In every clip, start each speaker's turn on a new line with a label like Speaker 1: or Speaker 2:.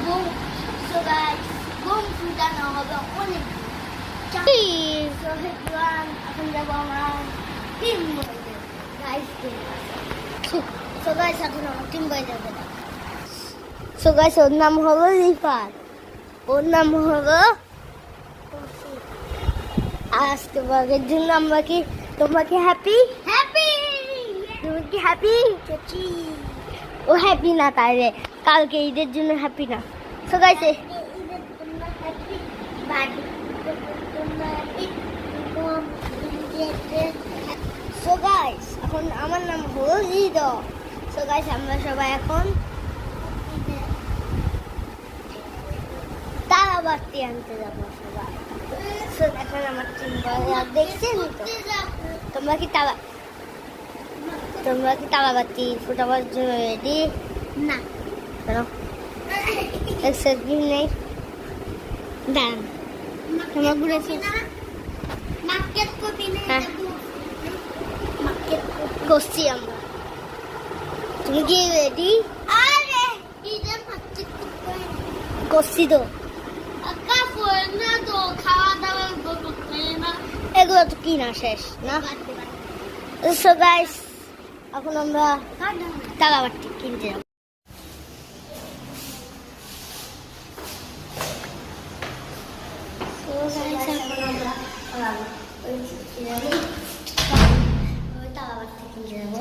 Speaker 1: Bomb so guys bomb ফুটানো হবে অনেক এখন যাবো আমরা টিম বইতে গাইস সো গাইস এখন আমার টিম বই যাবে সো গাইস ওর নাম হলো রিফাত ওর নাম হলো আজকে বাগের জন্য আমরা কি তোমরা কি হ্যাপি হ্যাপি তুমি কি হ্যাপি ও হ্যাপি না তাইলে কালকে ঈদের জন্য হ্যাপি না সো গাইস সো গাইস এখন আমার নাম হলো ঈদ সো গাইস আমরা সবাই এখন তারাবাতি আনতে যাবো সবাই সো এখন আমার দেখছেন তো তোমরা কি তারাবাতি ফুটাবার জন্য রেডি না কেন এক্সাইটমেন্ট নেই দাঁড়ান তোমরা ঘুরেছি করছি আমরা তুমি কি রেডি করছি তো এগুলো তো কিনা শেষ না সো গাইস এখন আমরা তারাবাতি কিনতে যাবো তারাবাতি কিনতে যাবো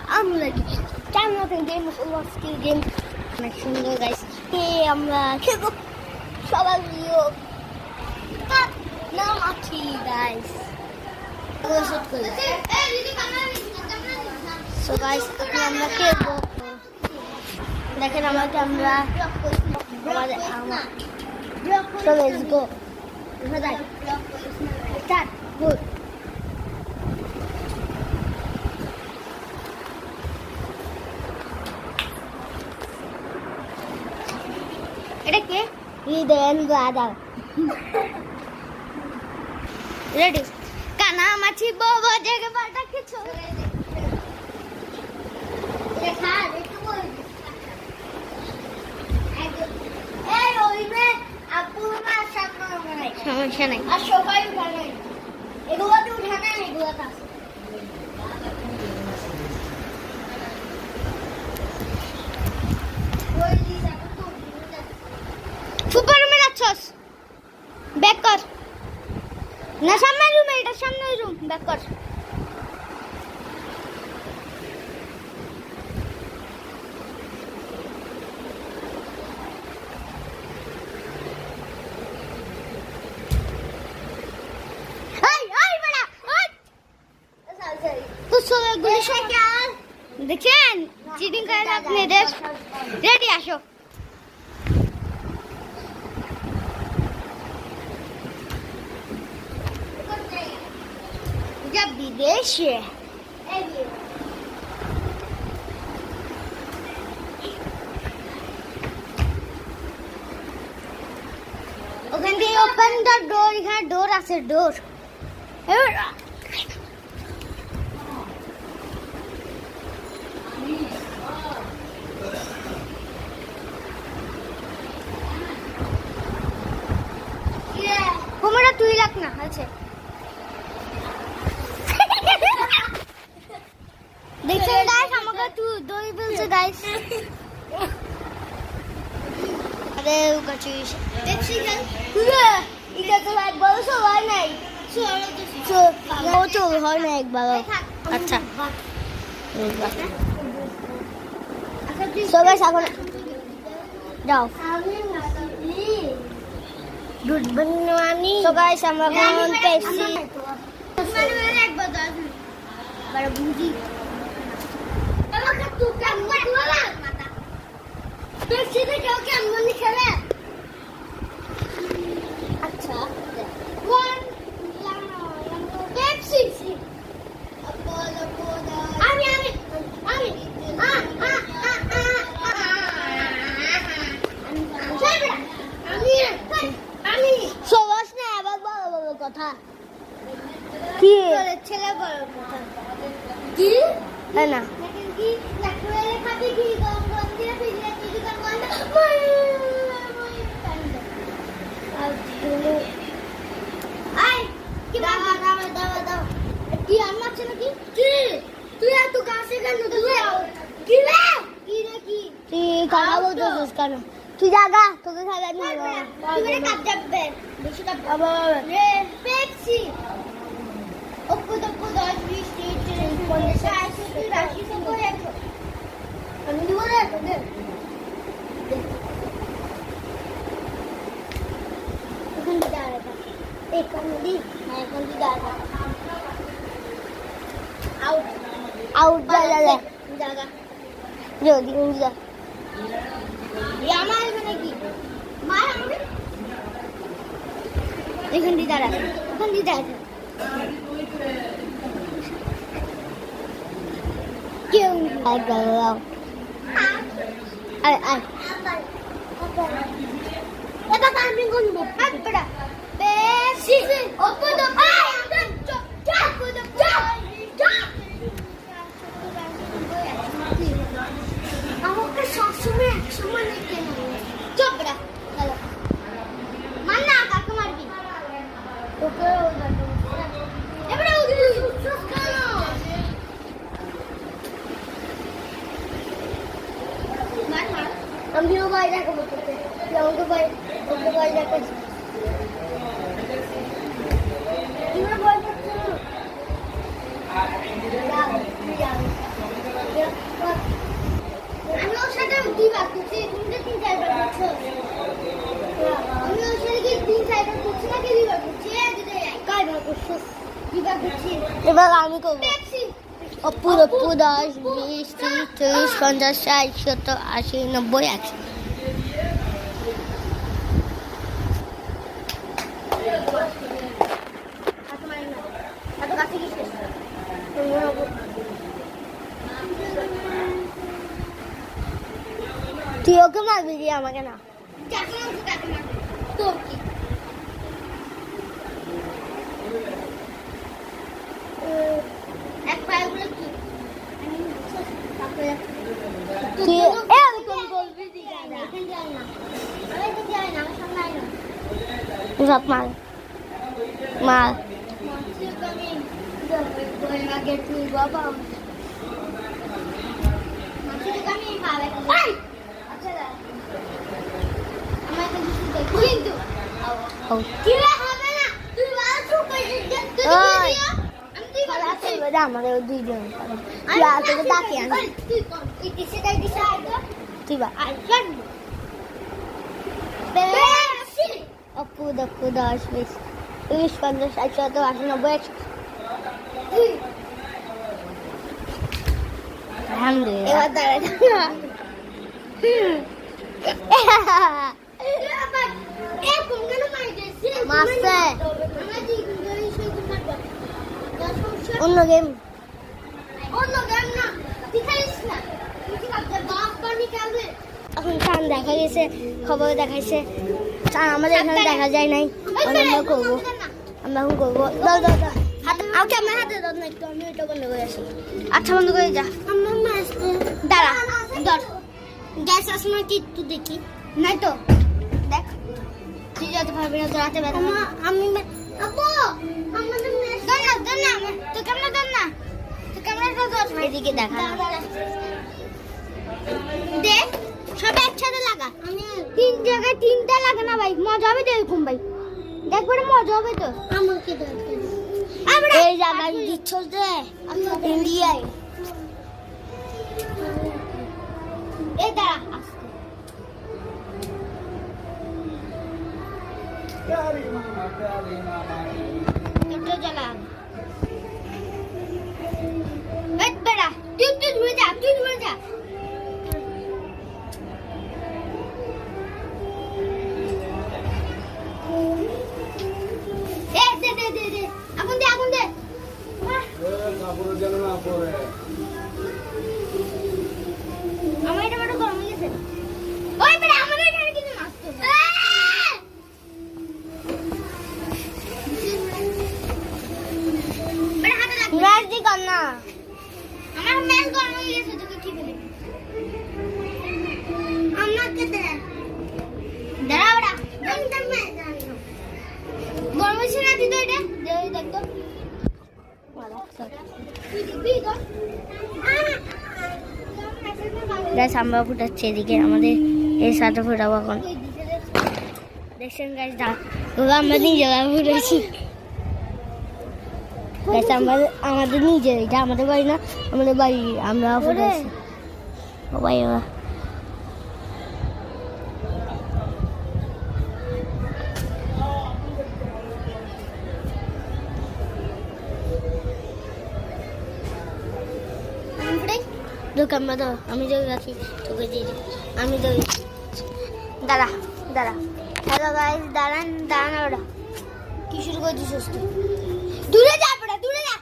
Speaker 1: I'm like, I'm not in game of all skill game. অনেক সুন্দর গাইস আমরা খেলবো সবাই ভিডিও না মাছি গাইস সো গাইস এখন আমরা খেলবো দেখেন আমাকে আমরা so let's go start good এটা কে দেন গাদা রেডি কানা মাছি বাবা জায়গা পাল্টা কিছু দেখা একটু বল এই ওইবে আপু মা সামনে নাই সমস্যা নাই আর সবাই উঠানে এগুলো তো উঠানে এগুলো তো সুপার রুমে যাচ্ছস ব্যাক কর না সামনের রুমে এটা সামনের রুম ব্যাক কর দেখছেন চিটিং করে আপনাদের রেডি আসো বিদেশে ওখান থেকে ওপেন দ্য ডোর এখানে ডোর আছে ডোর কুমড়া তুই রাখ না আছে দেখছেন গাইস আমাকে তুই দই বলছে গাইস আমাদের কাছে পেপসি খেল এটা তো একবার সবাই নাই ও তো হয় না একবার আচ্ছা সবাই এখন যাও দুধ বানানি তো গাইস আমরা এখন পেপসি একবার দাও বড় বুঝি আমাকে তুই কেমন বলা পেপসি তে কেউ কেমন খেলে আচ্ছা ওয়ান পেপসি আমি সবাস না আবার বড় বড় কথা কি ছেলে বড় কথা কি হ্যাঁ না কি লাকুরে খাবি কি গম গম দিয়ে ফিরে তুই গম গম আই কি দাও কি আমার ছেলে কি তুই এত গাছে কেন তুই কি রে তুই কথা বলছিস কেন তুই জাগা তোকে খাবার নিয়ে তুই কাপ যাবে বেশি কাপ রে পেপসি ওপো তো 10 20 30 40 50 রাশি সব করে একশো আমি দিব রে তোকে এখন দি দাঁড়া एक नदी मैं এখন দি দাঁড়া आउट जा जागा जो दी जा আমার এখানে কি মার আমাকে এখান দি দাঁড়া কেউ আই গাও আই এটা আমি কোন বড় বেশি ওপো তো আমাকে সবসময় একসময় কেন চুপ রে চলো মান না কাকে মারবি তোকে এবারে ওদিকে সুস খানো মার আমিও ভাই দেখাবো তোকে আমাকে ভাই দেখাচ্ছি কিভাবে ভয় করছো আমি ওর সাথে দুইবার করছি তুমি 3-4বার করছো আমি ওর সাথে কি 3-4বার করছি নাকি দুইবার করছি কয়বার করছো দুইবার করছি এবার আমি করবো অপু 10 20 30 40 50 60 70 80 90 100 তুই ওকে মারবি কি আমাকে না তোর কি এক পায়ে বলে কি তুই এরকম বলবি না এখানে যাই না আমি তো যাই না আমার সামনে আয় না সব মার আগে তুই বাবা আমাদের দুইজন Apu 10 20 30 50 60 70 80 90 alhamdulillah ewa darat master অন্য গেম না দেখাইস না তুই কাছে বাপ পানি খাবে এখন চান দেখা গেছে খবর দেখাইছে চান আমাদের এখানে দেখা যায় নাই আমরা করবো আমরা এখন করবো দাও আমাকে আমার হাতে দাও না একটু আমি এটা বন্ধ করে আসি আচ্ছা বন্ধ করে যা আমার মাছ দাঁড়া ধর গ্যাস আসলে কি একটু দেখি নাই তো দেখ তুই যেতে পারবি না তোর হাতে ব্যথা আমি আপু আমাদের ধর না তো ক্যামেরা ধর না তো ক্যামেরাটা ধর এদিকে দেখা দেখ সব একসাথে লাগা আমি তিনটে জায়গায় তিনটা লাগে না ভাই, মজা হবে তো এরকম ভাই, দেখবে মজা হবে তো। আমাকে এই জায়গায় দিচ্ছ যে ইন্ডিয়ায় এই দাঁড়া আসতে দুটো জ্বালা বেড়া তুই ধরে যা, তুই ধরে যা। আগুন দে আমার এটা বড় গরম হয়ে গেছে। ওই বেটা আমাদের এখানে কিছু মারতো বেটা হাতে লাগ রাজি কর না, আমার মেল গরম হয়ে গেছে। তোকে কি বলি আমাকে দে দাঁড়া বেটা গরম হয়েছে না তুই তো এটা দেখ তো গাইস আমরা ফুটাচ্ছি এদিকে আমাদের এর সাথে ফুটাবো এখন দেখছেন গাইস আমরা নিজেরা ফুটাচ্ছি গাইস আমাদের নিজের এটা আমাদের বাড়ি না, আমাদের বাড়ি আমরা ফুটাচ্ছি সবাই। দোকান বাদো আমি যদি রাখি তোকে দিয়ে দিই, আমি তো দাঁড়া দাঁড়া। হ্যালো গাইস দাঁড়ান দাঁড়ান, ওরা কি শুরু করে দিছিস তুই? দূরে যা বেটা, দূরে যা।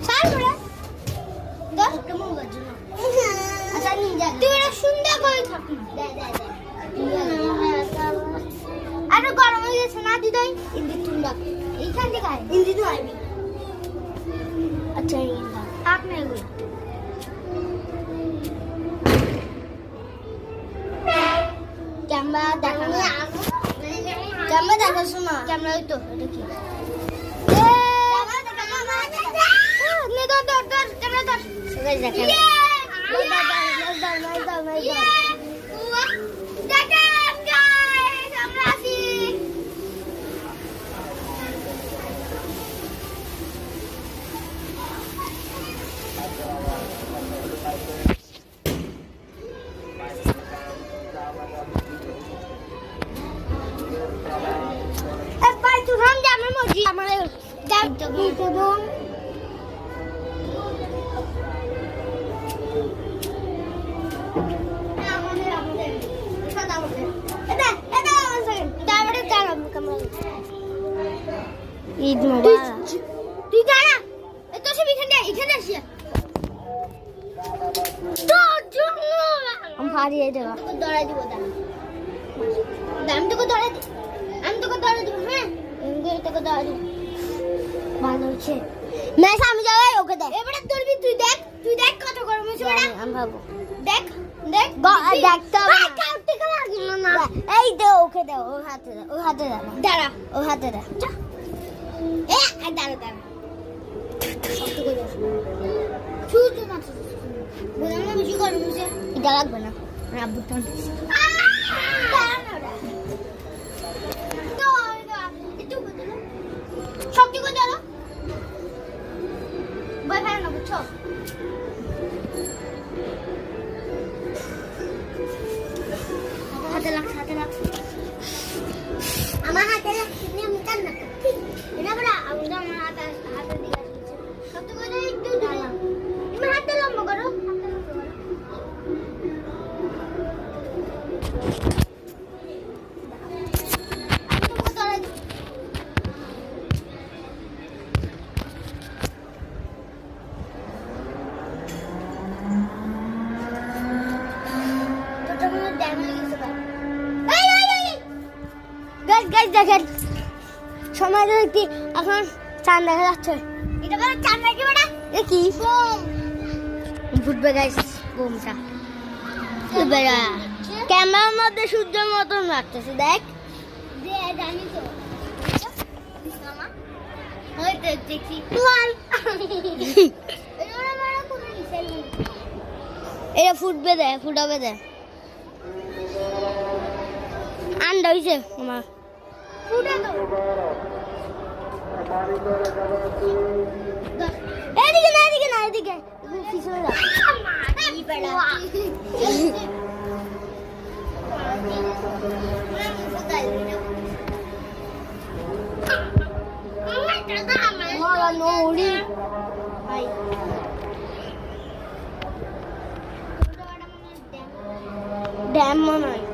Speaker 1: ছাড় বেটা, দশ কেমন বাজে না। আচ্ছা নিয়ে যা, তুই এটা সুন্দর করে থাক না। দে দে দে আরে গরম হয়ে গেছে না দিদাই, ইন্দি ঠান্ডা এইখান থেকে আয়, ইন্দি তো আইবি। আচ্ছা ইন্দা থাক না এগুলো ক্যামেরা দেখা না, ক্যামেরা দেখা শোনা, ক্যামেরা ওই তো এটা কি ঈদ মোবারক। তুই দাঁড়া, তো সব এখানে আসি আমি ফাড়িয়ে দেবো, দৌড়াই দিব। আমি তোকে দৌড়াই দিব, আমি তোকে দৌড়াই দিব। হ্যাঁ তোকে দৌড়াই দিব, ভালো হচ্ছে। ম্যাচ আমি যাই, ওকে দেখ এবারে ধরবি। তুই দেখ কত গরম হয়েছে। আমি ভাবো দেখ দেখ দেখতে হবে না। এই দে ওকে দে, ও হাতে দে, ও হাতে দে, দাঁড়া ও হাতে দে। দাঁড়া দাঁড়া শক্ত করে ছুঁচো না, বললাম না বেশি গরম হয়েছে। এটা লাগবে না, আব্বু তো শক্তি করে দাঁড়া, ভয় পায় না বুঝছো। হাতে লাগ, হাতে লাগ, আমার হাতে লাগ। আমি কান না এটা বড় আউজ আমার হাতে দিকে আসছে। শক্ত করে একটু দাঁড়া, তুমি হাতে লম্বা করো, হাতে লম্বা করো। দেখেন সময় দেখি এখন চাঁদ দেখা যাচ্ছে। এটা বড় চাঁদ নাকি বেটা? দেখি ফুটবে গাইস বোমটা। বেড়া ক্যামেরার মধ্যে সূর্যের মতন লাগতেছে, দেখ জানি তো দেখি এটা ফুটাবে দে আন্ডা হয়েছে আমার এদিকে না এদিকে পিছনে যা ড্যাম মনে হয়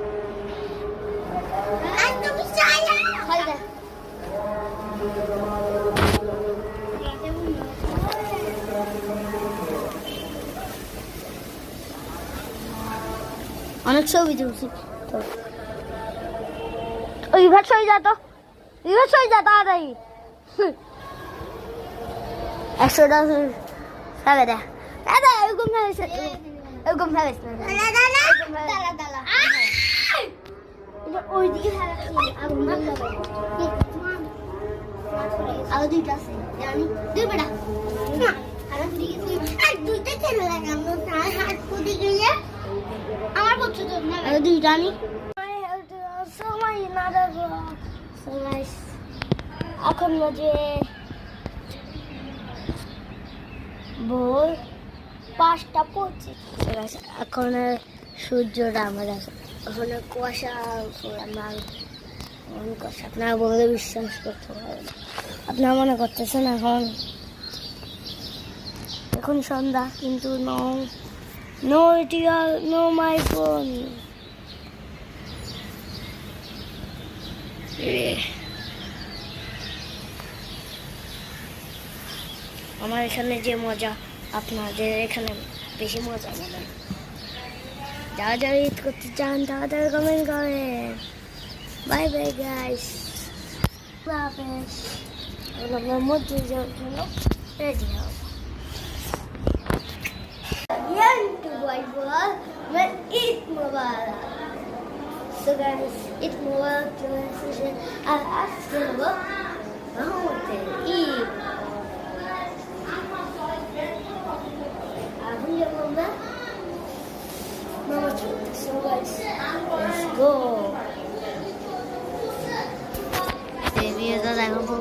Speaker 1: অনেক ছবি তুলছি তো ওই ভাত সই যা তাড়াতাড়ি 100টা খাবে দে দাদা এরকম খাবেছে ওইদিকে আরো দুইটা আছে জানি দুই বেটা দুইটা ছেলে লাগানো হাত পুঁতে গেলে আমার পছন্দ না আরো দুইটা আনি সময় না দেবো এখন বাজে ভোর 5:25 এখন সূর্যটা আমার ওখানে কুয়াশা আপনারা বলে বিশ্বাস করতে পারেন আপনারা মনে করতেছেন এখন সন্ধ্যা কিন্তু নো মাই ফোন আমার এখানে যে মজা আপনাদের এখানে বেশি মজা মনে হয় যারা ঈদ করতে চান তারা কমেন্ট করেন বাই বাই গাইস আমরা মধ্যে যাওয়ার জন্য রেডি হব ঈদ মোবারক সো গাইস ঈদ মোবারক চলে আর আজকে হলো রহমতের Eid So guys, let's go. ভিডিওটা দেখো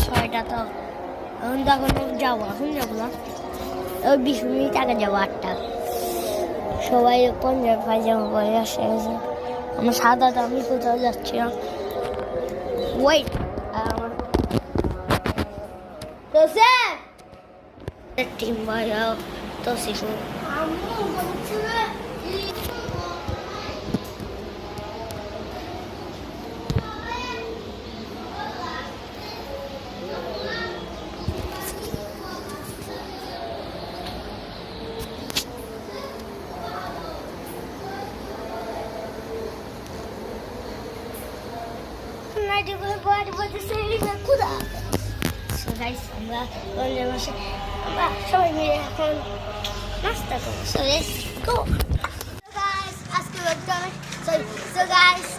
Speaker 1: ছয়টা তো এখন যাবো না ওই 20 মিনিট আগে যাবো 8টা সবাই পঞ্জাব পায়জামা পরে আসে আমার সাদা আমি কোথাও যাচ্ছি না ওয়েট তো স্যার টিম ভাইয়া তো শিখো আমরা সবাই মিলে এখন নাস্তা করবো সো লেটস গো গাইস আজকে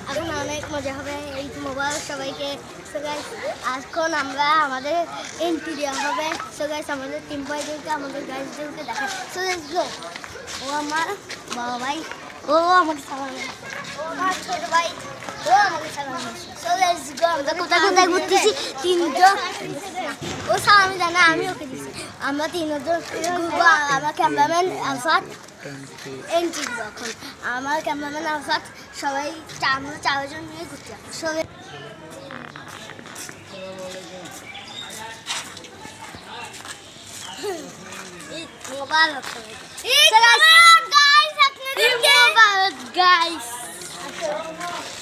Speaker 1: এখন অনেক মজা হবে এই মোবাইল সবাইকে সো গাইস এখন আমরা আমাদের এন্ট্রি দেওয়া হবে সো গাইস আমাদের টিম ভাইদেরকে আমাদের গাইসদেরকে দেখায় সো লেটস গো ও আমার বড় ভাই ও আমাকে সালাম ও আমার ছোট ভাই ও আমাকে সালাম সো লেটস গো আমরা কোথায় ঘুরতেছি তিনজন ও সালামি জানা আমি ওকে দিচ্ছি আমরা তিনজন ঘুরবো আমার ক্যামেরাম্যান আলফাত এন্ট্রি দিব এখন আমার ক্যামেরাম্যান আলফাত সবাই আমরা 4 জন নিয়ে ঘুরতে যাবো সবাই মোবারক গাইস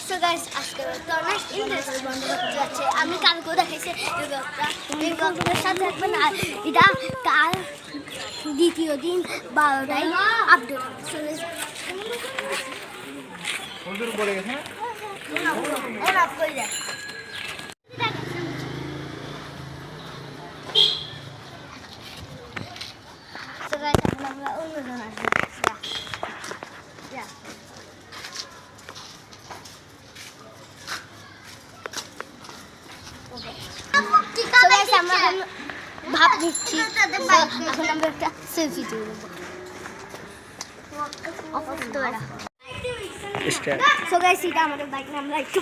Speaker 1: সো গাইস আজকে তো অনেক ইন্টারেস্টিং বন্ধ করতে যাচ্ছে আমি কালকেও দেখাইছি এই ব্লগটার সাথে থাকবেন আর এটা কাল দ্বিতীয় দিন 12টায় আপডেট হবে সো গাইস এখন আমরা অন্যজন আসবো হাফ দিচ্ছি। এখন আমরা একটা সেলফি তুলে নেবো। সো গাইস এটা আমাদের বাইক না, আমরা একটু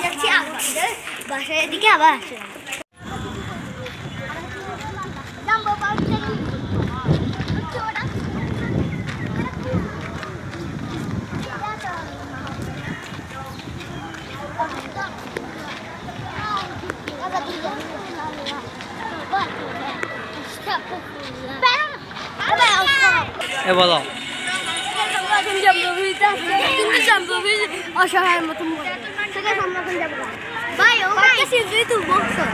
Speaker 1: যাচ্ছি আমাদের বাসার এদিকে আবার আসলাম।
Speaker 2: বলো
Speaker 1: অসহায়ের মতন ভাই ও ভাই তুই বলছো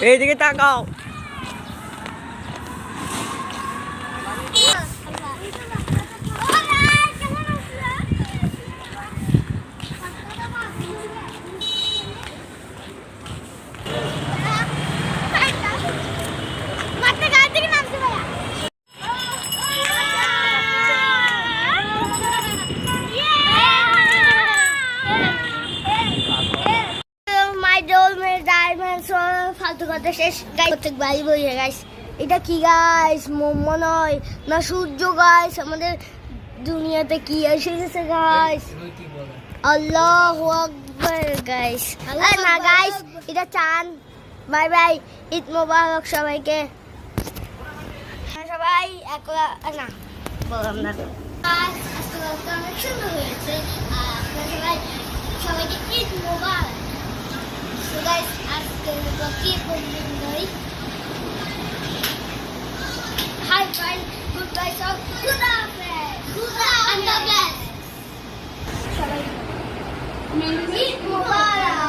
Speaker 2: এইদিকে তাকাও।
Speaker 1: ফালতু কথা শেষ গাইস, প্রত্যেক বাড়ি বইয়ে গাইস। এটা কি গাইস? মোমো নয় না সূর্য গাইস, আমাদের দুনিয়াতে কি এসে গেছে গাইস। আল্লাহু আকবার গাইস। না গাইস এটা চাঁদ। বাই বাই, ঈদ মোবারক সবাইকে। সবাই একলা না বললাম না অনেক সুন্দর হয়েছে। সবাইকে ঈদ মোবারক। So guys, আজকে কি পর্যন্তই। Hi guys, goodbye, so good afternoon, and God bless. Eid Mobarak.